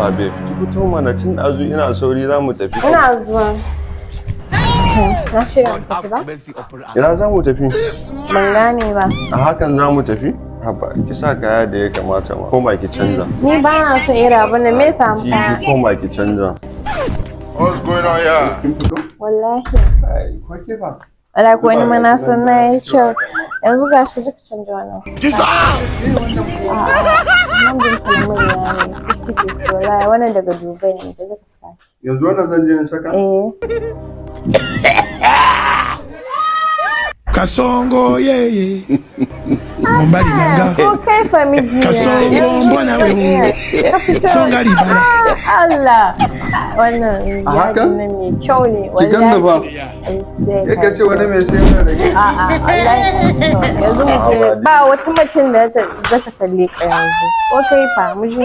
fa babe. Ki fito mana tun ɗazu ina sauri za mu tafi. Ina zuwa. Na shirya tafi ba? Ina za mu tafi? Ban gane ba. A hakan za mu tafi? Haba, ki sa kaya da ya kamata ma. Koma ki canza. Ni ba na son irin abin da me yasa mu kaya. Ki koma ki canza. What's going on here? Kin fito? Wallahi. Ai, ko ke ba? Wala ko wani mana san na yi kyau. Yanzu ga shi ka canja wannan. Nan bin kalmar ya ne 50-50 wallahi wannan daga Dubai ne da zaka saka. Yanzu wannan zan je in saka? Kasongo yeye Mombali nanga ko kai fa miji Kasongo mbona wewe Songa libara Allah wannan ya ne mai kyau ne wallahi yake ce wani mai sayar da ke wallahi yanzu mu je ba wata mace da za ta kalle ka yanzu ko kai fa miji